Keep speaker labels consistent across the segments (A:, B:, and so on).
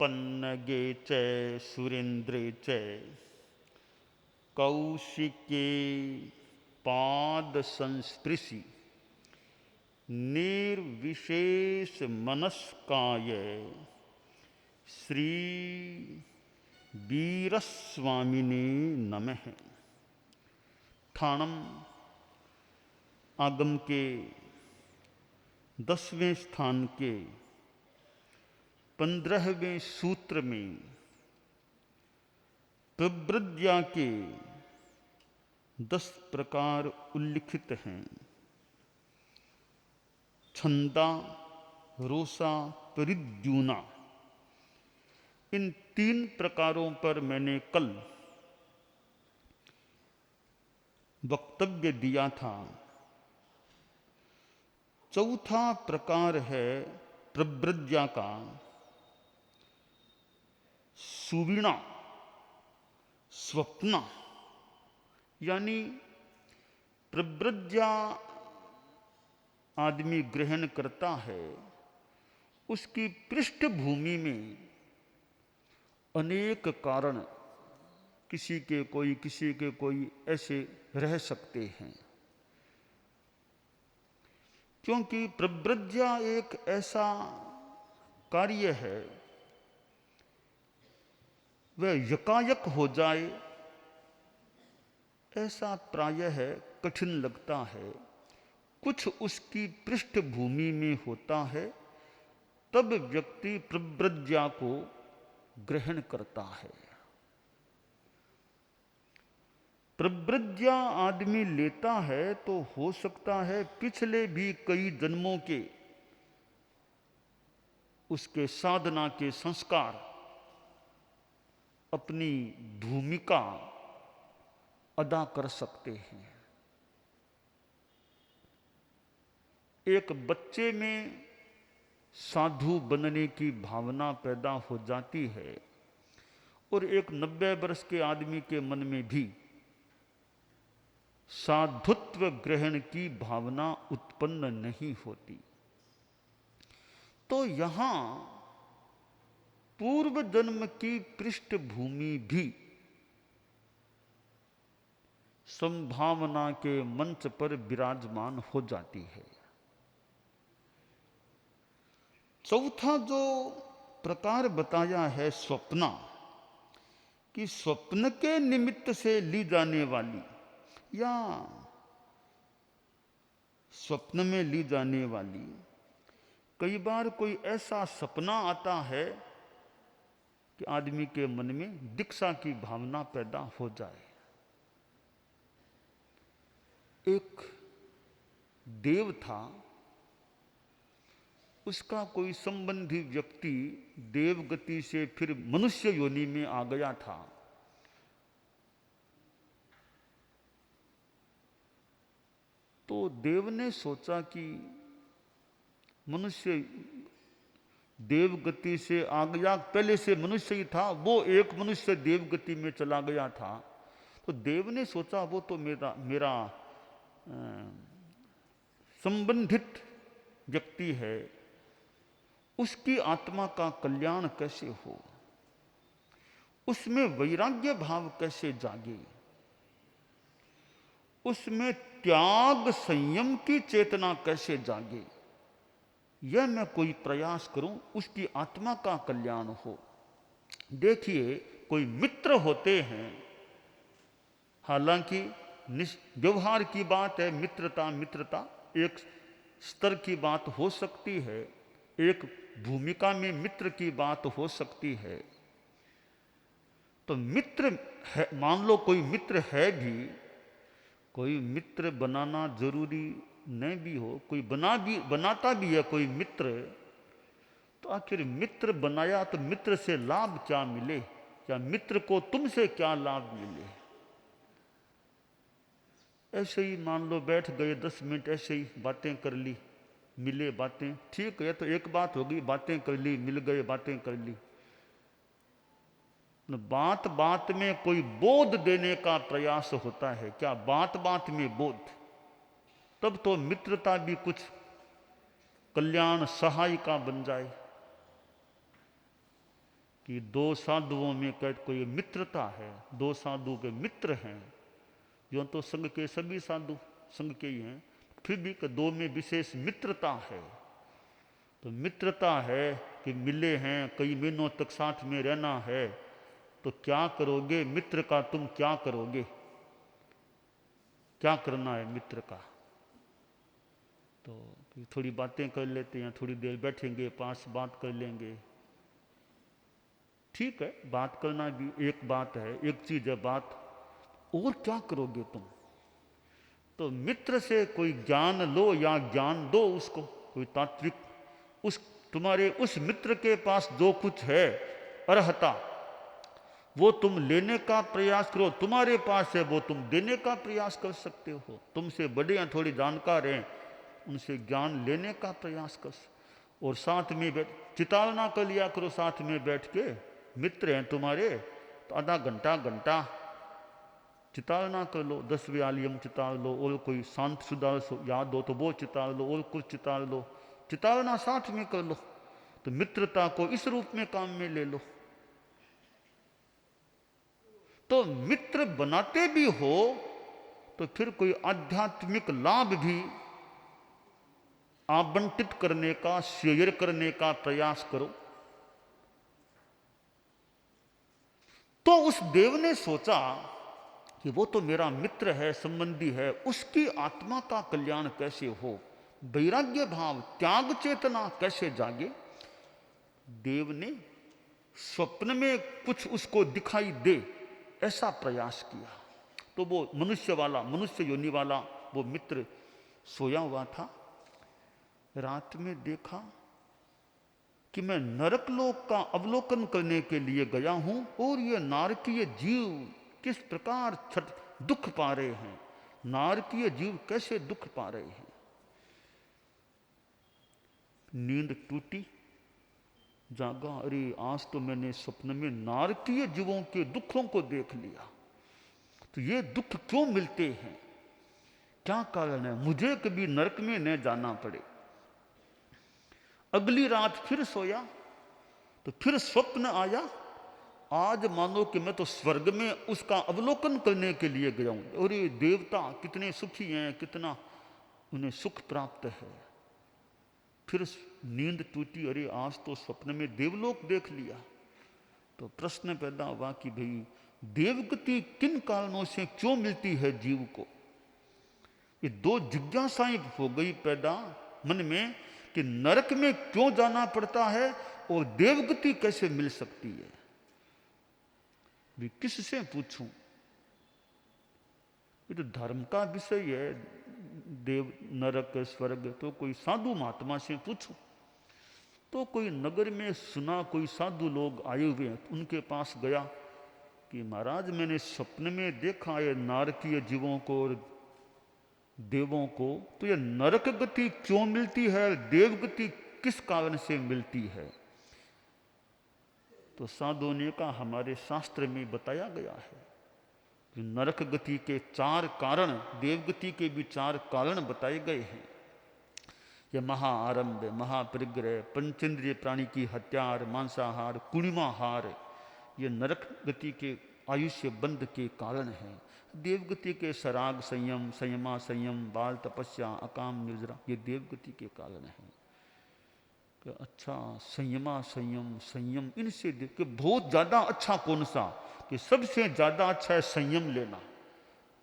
A: पन्नगे च सुरेन्द्रे च कौशिके पाद संस्पृशि निर्विशेष मनस्काय श्री वीरस्वामिने नमः। ठाणम आगम के 10वें स्थान के 15वें सूत्र में प्रवृत्तिया के 10 प्रकार उल्लिखित हैं। छंदा, रोसा, परिद्यूना, इन 3 प्रकारों पर मैंने कल वक्तव्य दिया था। चौथा प्रकार है प्रवृत्तिया का सुवीणा, स्वप्ना, यानी प्रवृत्तिया आदमी ग्रहण करता है, उसकी पृष्ठभूमि में अनेक कारण किसी के कोई ऐसे रह सकते हैं, क्योंकि प्रवृत्तिया एक ऐसा कार्य है, वह यकायक हो जाए ऐसा प्रायः कठिन लगता है। कुछ उसकी पृष्ठभूमि में होता है, तब व्यक्ति प्रवृत्तिया को ग्रहण करता है। प्रवृत्तिया आदमी लेता है तो हो सकता है पिछले भी कई जन्मों के उसके साधना के संस्कार अपनी भूमिका अदा कर सकते हैं। एक बच्चे में साधु बनने की भावना पैदा हो जाती है और एक 90 वर्ष के आदमी के मन में भी साधुत्व ग्रहण की भावना उत्पन्न नहीं होती। तो यहां पूर्व जन्म की पृष्ठभूमि भी संभावना के मंच पर विराजमान हो जाती है। चौथा जो प्रकार बताया है स्वप्ना, कि स्वप्न के निमित्त से ली जाने वाली या स्वप्न में ली जाने वाली, कई बार कोई ऐसा सपना आता है कि आदमी के मन में दीक्षा की भावना पैदा हो जाए। एक देव था, उसका कोई संबंधी व्यक्ति देवगति से फिर मनुष्य योनि में आ गया था। तो देव ने सोचा कि मनुष्य देवगति से आ गया, पहले से मनुष्य ही था, वो एक मनुष्य देवगति में चला गया था। तो देव ने सोचा वो तो मेरा संबंधित व्यक्ति है, उसकी आत्मा का कल्याण कैसे हो, उसमें वैराग्य भाव कैसे जागे, उसमें त्याग संयम की चेतना कैसे जागे, यह मैं कोई प्रयास करूं, उसकी आत्मा का कल्याण हो। देखिए, कोई मित्र होते हैं, हालांकि व्यवहार की बात है, मित्रता एक स्तर की बात हो सकती है, एक भूमिका में मित्र की बात हो सकती है। तो मित्र है, मान लो कोई मित्र है भी, कोई मित्र बनाना जरूरी नहीं भी हो, कोई बनाता भी है कोई मित्र, तो आखिर मित्र बनाया तो मित्र से लाभ क्या मिले, या मित्र को तुमसे क्या लाभ मिले। ऐसे ही मान लो बैठ गए 10 मिनट, ऐसे ही बातें कर ली, मिले बातें, ठीक है, तो एक बात होगी, बातें कर ली, मिल गए, बातें कर ली। बात बात में कोई बोध देने का प्रयास होता है क्या, बात बात में बोध, तब तो मित्रता भी कुछ कल्याण सहायिका बन जाए। कि दो साधुओं में कोई मित्रता है, दो साधु के मित्र हैं। जो तो संघ के सभी साधु संघ के ही हैं, फिर भी दो में विशेष मित्रता है। तो मित्रता है कि मिले हैं, कई महीनों तक साथ में रहना है, तो क्या करोगे मित्र का, तुम क्या करोगे, क्या करना है मित्र का। तो थोड़ी बातें कर लेते हैं, थोड़ी देर बैठेंगे, पास बात कर लेंगे, ठीक है, बात करना भी एक बात है, एक चीज है बात, और क्या करोगे तुम। तो मित्र से कोई ज्ञान लो या ज्ञान दो उसको, कोई तात्विक, उस तुम्हारे उस मित्र के पास जो कुछ है अर्हता, वो तुम लेने का प्रयास करो, तुम्हारे पास है वो तुम देने का प्रयास कर सकते हो। तुमसे बड़े हैं, थोड़ी जानकार हैं, उनसे ज्ञान लेने का प्रयास कर, और साथ में बैठ चितालना कर लिया करो, साथ में बैठ के, मित्र हैं तुम्हारे तो आधा घंटा चितालना कर लो, 10वें आलियम चिताल लो, और कोई शांत सुधा याद हो तो वो चिताल लो, और कुछ चिताल लो, चितालना साथ में कर लो। तो मित्रता को इस रूप में काम में ले लो। तो मित्र बनाते भी हो तो फिर कोई आध्यात्मिक लाभ भी आवंटित करने का, शेयर करने का प्रयास करो। तो उस देव ने सोचा कि वो तो मेरा मित्र है, संबंधी है, उसकी आत्मा का कल्याण कैसे हो, वैराग्य भाव, त्याग चेतना कैसे जागे। देव ने स्वप्न में कुछ उसको दिखाई दे ऐसा प्रयास किया। तो वो मनुष्य योनि वाला वो मित्र सोया हुआ था। रात में देखा कि मैं नरक लोक का अवलोकन करने के लिए गया हूं, और ये नारकीय जीव किस प्रकार दुख पा रहे हैं, नारकीय जीव कैसे दुख पा रहे हैं। नींद टूटी, जागा, अरे आज तो मैंने स्वप्न में नारकीय जीवों के दुखों को देख लिया। तो ये दुख क्यों मिलते हैं, क्या कारण है, मुझे कभी नरक में न जाना पड़े। अगली रात फिर सोया तो फिर स्वप्न आया, आज मानो कि मैं तो स्वर्ग में उसका अवलोकन करने के लिए गया हूं, और ये देवता कितने सुखी हैं, कितना उन्हें सुख प्राप्त है। फिर नींद टूटी, अरे आज तो स्वप्न में देवलोक देख लिया। तो प्रश्न पैदा हुआ कि भाई देवगति किन कारणों से क्यों मिलती है जीव को। ये दो जिज्ञासाएं हो गई पैदा मन में कि नरक में क्यों जाना पड़ता है और देवगति कैसे मिल सकती है। भी किससे पूछूं, ये तो धर्म का विषय है, देव नरक स्वर्ग, तो कोई साधु महात्मा से पूछूं। तो कोई नगर में सुना, कोई साधु लोग आए हुए हैं, उनके पास गया कि महाराज मैंने स्वप्न में देखा है नारकीय जीवों को और देवों को, तो ये नरक गति क्यों मिलती है, देवगति किस कारण से मिलती है। तो साधु ने कहा हमारे शास्त्र में बताया गया है कि नरक गति के 4 कारण, देवगति के भी 4 कारण बताए गए हैं। यह महाआरंभ, महापरिग्रह, पंचेंद्रिय प्राणी की हत्यार, मांसाहार, कुणिमाहार, ये नरक गति के आयुष्य बंध के कारण हैं। देवगति के सराग संयम, संयमा संयम, बाल तपस्या, अकाम निर्जरा, ये देवगति के कारण हैं। अच्छा संयमा संयम, संयम इनसे देख के बहुत ज्यादा अच्छा कौन सा, कि सबसे ज्यादा अच्छा है संयम लेना।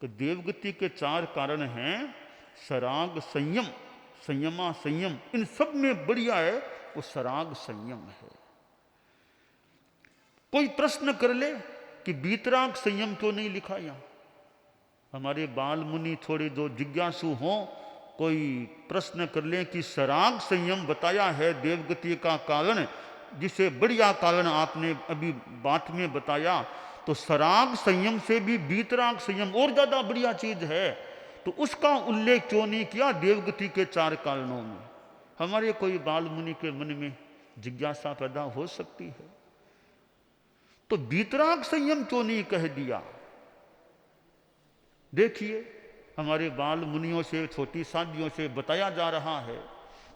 A: तो देवगति के 4 कारण हैं सराग संयम, संयमा संयम, इन सब में बढ़िया है वो सराग संयम है। कोई प्रश्न कर ले कि बीतराग संयम क्यों नहीं लिखा यहां। हमारे बाल मुनि थोड़े जो जिज्ञासु हों, कोई प्रश्न कर लें कि सराग संयम बताया है देवगति का कारण, जिसे बढ़िया कारण आपने अभी बात में बताया, तो सराग संयम से भी बीतराग संयम और ज्यादा बढ़िया चीज है, तो उसका उल्लेख क्यों नहीं किया देवगति के 4 कारणों में। हमारे कोई बाल मुनि के मन में जिज्ञासा पैदा हो सकती है, तो बीतराग संयम क्यों नहीं कह दिया। देखिए हमारे बाल मुनियों से, छोटी साधियों से बताया जा रहा है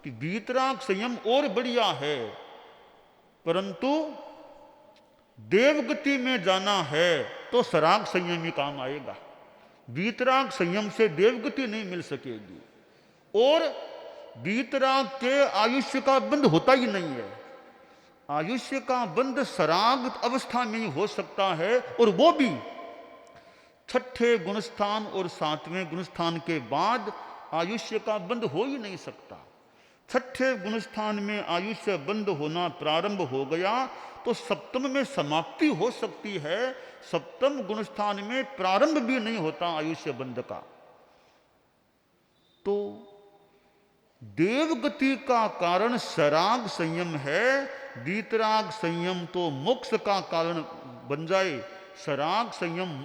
A: कि बीतराग संयम और बढ़िया है, परंतु देवगति में जाना है तो सराग संयम ही काम आएगा। वीतराग संयम से देवगति नहीं मिल सकेगी, और वीतराग के आयुष्य का बंध होता ही नहीं है। आयुष्य का बंध सराग अवस्था में ही हो सकता है, और वो भी छठे गुणस्थान और सातवें गुणस्थान के बाद आयुष्य का बंध हो ही नहीं सकता। छठे गुणस्थान में आयुष्य बंध होना प्रारंभ हो गया तो सप्तम में समाप्ति हो सकती है। सप्तम गुणस्थान में प्रारंभ भी नहीं होता आयुष्य बंध का। तो देवगति का कारण सराग संयम है। वीतराग संयम तो मोक्ष का कारण बन जाए। सराग संयम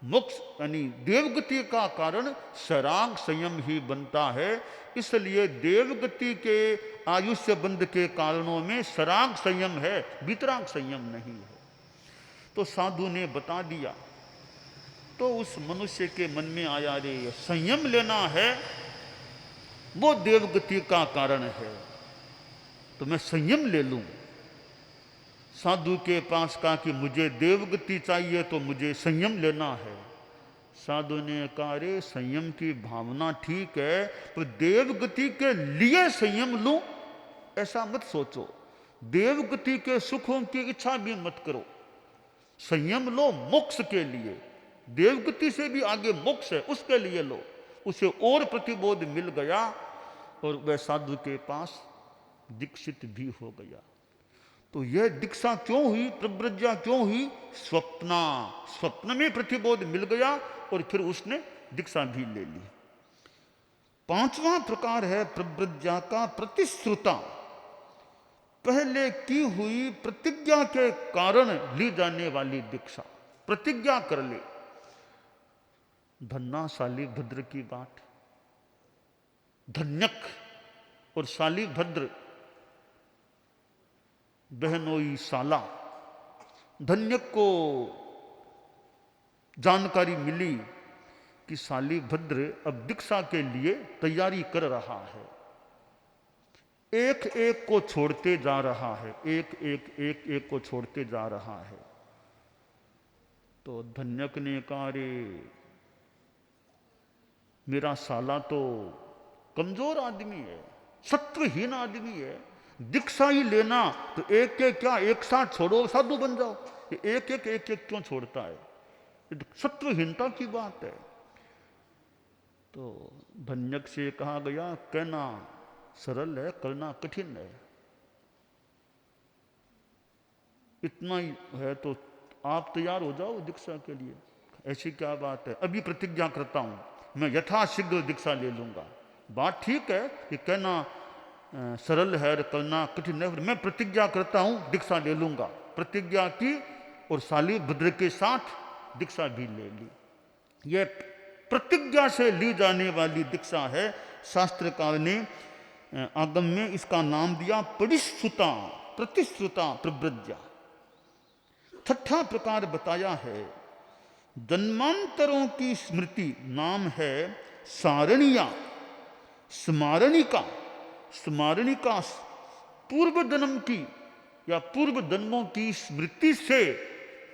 A: मोक्ष यानी देवगति का कारण सराग संयम ही बनता है। इसलिए देवगति के आयुष्य बंध के कारणों में सराग संयम है, वीतराग संयम नहीं है। तो साधु ने बता दिया। तो उस मनुष्य के मन में आया, रे संयम लेना है वो देवगति का कारण है, तो मैं संयम ले लूं। साधु के पास कहा कि मुझे देवगति चाहिए तो मुझे संयम लेना है। साधु ने कहा, रे संयम की भावना ठीक है, तो देवगति के लिए संयम लूं ऐसा मत सोचो। देवगति के सुखों की इच्छा भी मत करो। संयम लो मोक्ष के लिए। देवगति से भी आगे मोक्ष है, उसके लिए लो। उसे और प्रतिबोध मिल गया और वह साधु के पास दीक्षित भी हो गया। तो यह दीक्षा क्यों हुई, प्रव्रज्या क्यों हुई? स्वप्न में प्रतिबोध मिल गया और फिर उसने दीक्षा भी ले ली। पांचवा प्रकार है प्रव्रज्या का प्रतिश्रुता। पहले की हुई प्रतिज्ञा के कारण ली जाने वाली दीक्षा। प्रतिज्ञा कर ले, धन्ना शालीभद्र की बात। धन्यक और शालीभद्र बहनोई साला। धन्यक को जानकारी मिली कि शालीभद्र अब दीक्षा के लिए तैयारी कर रहा है। एक एक को छोड़ते जा रहा है, एक को छोड़ते जा रहा है। तो धन्यक ने कहा, रे मेरा साला तो कमजोर आदमी है, सत्वहीन आदमी है। दीक्षा ही लेना तो एक एक क्या एक साथ छोड़ो, साधु बन जाओ। एक एक क्यों छोड़ता है? सत्वहीनता की बात है। तो धन्यक से कहा गया, कहना सरल है, करना कठिन है। इतना ही है तो आप तैयार हो जाओ दीक्षा के लिए। ऐसी क्या बात है? अभी प्रतिज्ञा करता हूं, मैं यथाशीघ्र दीक्षा ले लूंगा। बात ठीक है कि कहना सरल है, करना कठिन है। मैं प्रतिज्ञा करता हूं, दीक्षा ले लूंगा। प्रतिज्ञा की और शालीभद्र के साथ दीक्षा भी ले ली। यह प्रतिज्ञा से ली जाने वाली दीक्षा है। शास्त्रकार ने आगम में इसका नाम दिया परिश्रुता, प्रतिश्रुता प्रव्रज्या। छठा प्रकार बताया है जन्मांतरों की स्मृति, नाम है सारणिया, स्मारणिका। स्मारणिका पूर्व जन्म की या पूर्व जन्मों की स्मृति से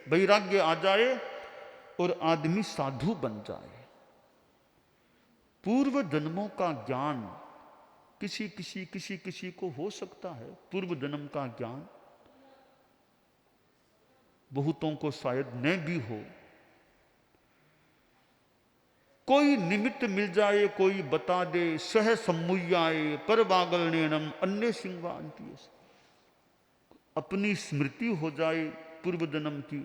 A: वैराग्य आ जाए और आदमी साधु बन जाए। पूर्व जन्मों का ज्ञान किसी को हो सकता है। पूर्व जन्म का ज्ञान बहुतों को शायद न भी हो। कोई निमित्त मिल जाए, कोई बता दे, सह सम्मुयाए पर बागलनेनम अन्य सिंहवांती। अपनी स्मृति हो जाए पूर्व जन्म की,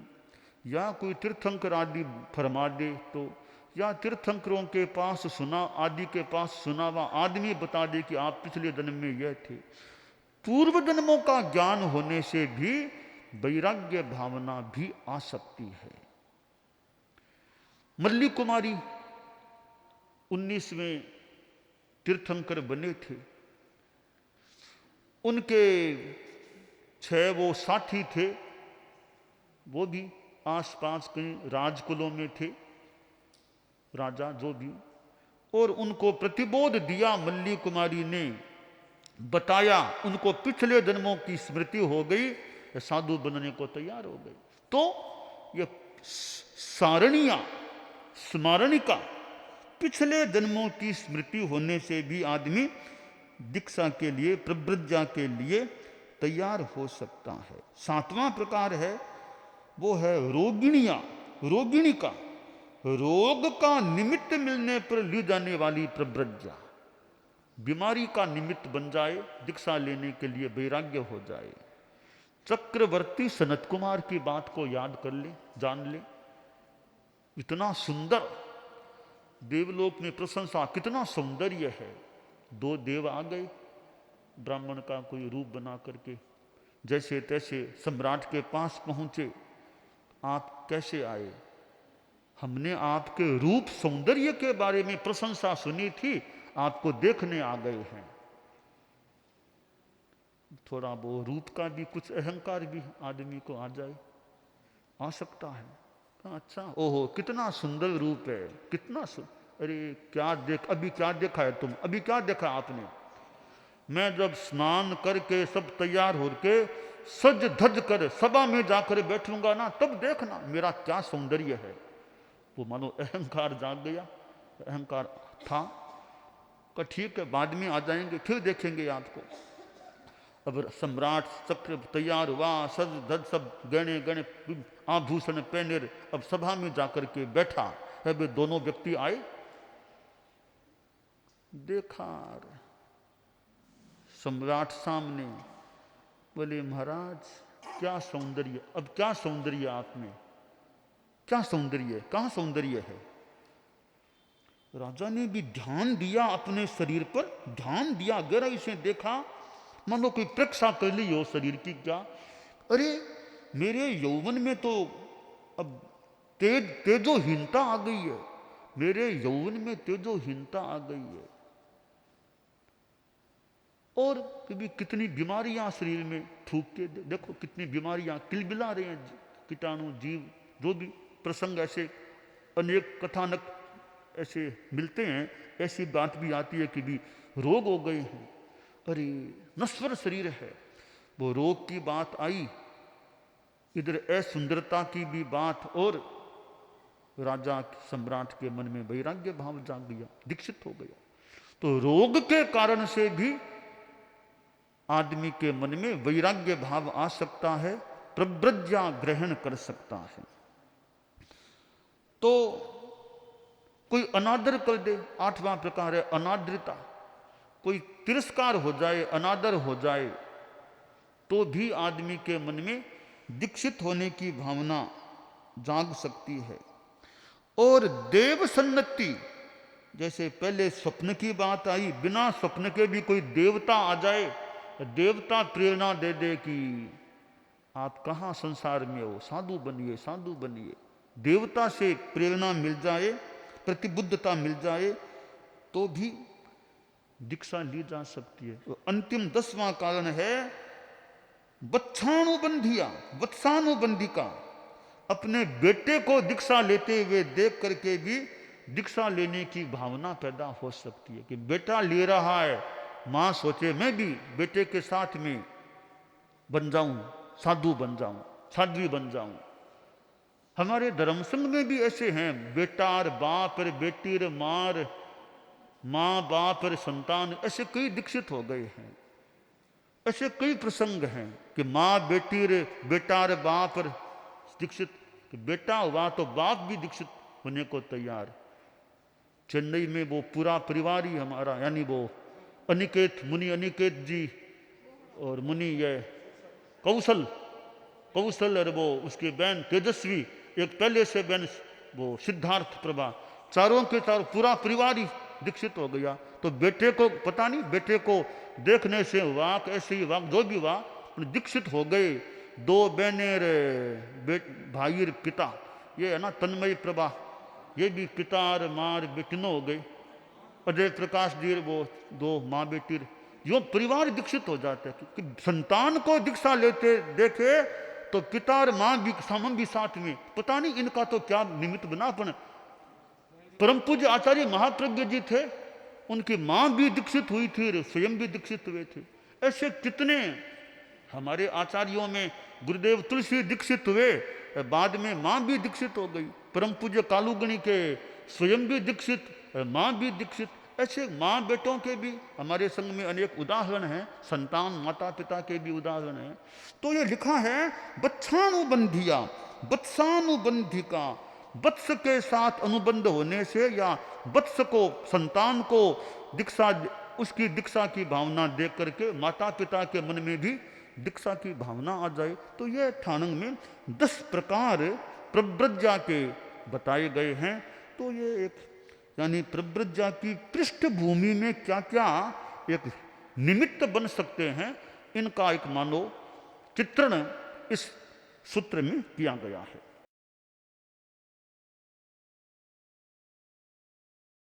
A: या कोई तीर्थंकर आदि फरमा दे तो, या तीर्थंकरों के पास सुना, आदि के पास सुना हुआ आदमी बता दे कि आप पिछले जन्म में यह थे। पूर्व जन्मों का ज्ञान होने से भी वैराग्य भावना भी आ सकती है। मल्ली कुमारी 19वें तीर्थंकर बने थे। उनके 6 वो साथी थे, वो भी आसपास कहीं राजकुलों में थे, राजा जो भी। और उनको प्रतिबोध दिया मल्ली कुमारी ने, बताया। उनको पिछले जन्मों की स्मृति हो गई ये साधु बनने को तैयार हो गए। तो ये सारणिया स्मारणिका पिछले जन्मों की स्मृति होने से भी आदमी दीक्षा के लिए प्रव्रज्या के लिए तैयार हो सकता है। सातवां प्रकार है वो है रोगिणिया रोगिणिका, रोग का निमित्त मिलने पर ली जाने वाली प्रव्रज्या। बीमारी का निमित्त बन जाए, दीक्षा लेने के लिए वैराग्य हो जाए। चक्रवर्ती सनत कुमार की बात को याद कर ले, जान ले। इतना सुंदर देवलोक में प्रशंसा, कितना सौंदर्य है। दो देव आ गए ब्राह्मण का कोई रूप बना करके, जैसे तैसे सम्राट के पास पहुंचे। आप कैसे आए? हमने आपके रूप सौंदर्य के बारे में प्रशंसा सुनी थी, आपको देखने आ गए हैं। थोड़ा वो रूप का भी कुछ अहंकार भी आदमी को आ जाए, आ सकता है। अच्छा, ओहो कितना सुंदर रूप है, कितना अरे क्या अभी क्या देखा है तुम, अभी क्या देखा आपने? मैं जब स्नान करके सब तैयार होके सज धज कर सभा में जाकर बैठूंगा ना, तब देखना मेरा क्या सौंदर्य है। वो मानो अहंकार जाग गया, अहंकार था। तो ठीक है, बाद में आ जाएंगे, फिर देखेंगे आपको। अब सम्राट चक्र तैयार हुआ, सज धज सब गहने गहने आभूषण पहने, अब सभा में जाकर के बैठा है। वे दोनों व्यक्ति आए, देखा सम्राट सामने, बोले महाराज क्या सौंदर्य, अब क्या सौंदर्य आप में, क्या सौंदर्य, कहाँ सौंदर्य है? राजा ने भी ध्यान दिया अपने शरीर पर, ध्यान दिया, गहराई से देखा, मानो कोई परीक्षा कर ली हो शरीर की। क्या? अरे मेरे यौवन में तो अब तेजोहीनता आ गई है, मेरे यौवन में तेजोहीनता आ गई है। और कभी कितनी बीमारियां शरीर में थूक के देखो, कितनी बीमारियां किलबिला रहे हैं, कीटाणु जीव, जो भी प्रसंग ऐसे अनेक कथानक ऐसे मिलते हैं। ऐसी बात भी आती है कि भी रोग हो गए हैं, अरे नश्वर शरीर है। वो रोग की बात आई, इधर असुंदरता की भी बात, और राजा सम्राट के मन में वैराग्य भाव जाग गया, दीक्षित हो गया। तो रोग के कारण से भी आदमी के मन में वैराग्य भाव आ सकता है, प्रव्रज्या ग्रहण कर सकता है। तो कोई अनादर कर दे, आठवां प्रकार है अनादृता। कोई तिरस्कार हो जाए, अनादर हो जाए, तो भी आदमी के मन में दीक्षित होने की भावना जाग सकती है। और देव सन्नति, जैसे पहले स्वप्न की बात आई, बिना स्वप्न के भी कोई देवता आ जाए, देवता प्रेरणा दे दे कि आप कहाँ संसार में हो, साधु बनिए, साधु बनिए। देवता से प्रेरणा मिल जाए, प्रतिबद्धता मिल जाए, तो भी दीक्षा ली जा सकती है। तो अंतिम 10वां कारण है वत्सानुबंधिया, वत्सानुबंधिका। अपने बेटे को दीक्षा लेते हुए देख करके भी दीक्षा लेने की भावना पैदा हो सकती है कि बेटा ले रहा है, मां सोचे मैं भी बेटे के साथ में बन जाऊं, साधु बन जाऊं, साध्वी बन जाऊं। हमारे धर्म संघ में भी ऐसे हैं, बेटार बाप रे बेटीर मार, माँ बाप रे संतान, ऐसे कई दीक्षित हो गए हैं। ऐसे कई प्रसंग हैं कि माँ बेटी रे बेटार बाप रे दीक्षित, बेटा हुआ तो बाप भी दीक्षित होने को तैयार। चेन्नई में वो पूरा परिवार ही हमारा, यानी वो अनिकेत, मुनि अनिकेत जी और मुनि ये कौशल और वो उसकी बहन तेजस्वी, एक पहले से बहन वो सिद्धार्थ प्रभा, चारों के चारों पूरा परिवार ही दीक्षित हो गया। तो बेटे को पता नहीं, बेटे को देखने से हुआ, कैसे ही हुआ, जो भी हुआ, दीक्षित हो गए। दो बहने रे भाई पिता, ये है ना तन्मय प्रभा, ये भी पिता और माँ बेटिनो हो गए। अजय प्रकाश जी वो दो माँ बेटी, यो परिवार दीक्षित हो जाते हैं। कि संतान को दीक्षा लेते देखे तो पिता और माँ भी समम भी साथ में, पता नहीं इनका तो क्या निमित्त बना। परम पूज्य आचार्य महाप्रज्ञ जी थे, उनकी माँ भी दीक्षित हुई थी, स्वयं भी दीक्षित हुए थे। ऐसे कितने हमारे आचार्यों में गुरुदेव तुलसी दीक्षित हुए, बाद में माँ भी दीक्षित हो गई। परम पूज्य कालूगणी के स्वयं भी दीक्षित, माँ भी दीक्षित। ऐसे माँ बेटों के भी हमारे संग में अनेक उदाहरण हैं, संतान माता पिता के भी उदाहरण हैं। तो ये लिखा है बत्सानुबंधिया, बत्सानुबंधिका, वत्स के साथ अनुबंध होने से या वत्स को, संतान को दीक्षा, उसकी दीक्षा की भावना देख करके माता पिता के मन में भी दीक्षा की भावना आ जाए। तो ये ठाणंग में 10 प्रकार प्रव्रज्या के बताए गए हैं। तो ये एक यानी प्रव्रज्या की पृष्ठभूमि में क्या क्या एक निमित्त बन सकते हैं, इनका एक मानो चित्रण इस सूत्र में किया गया है।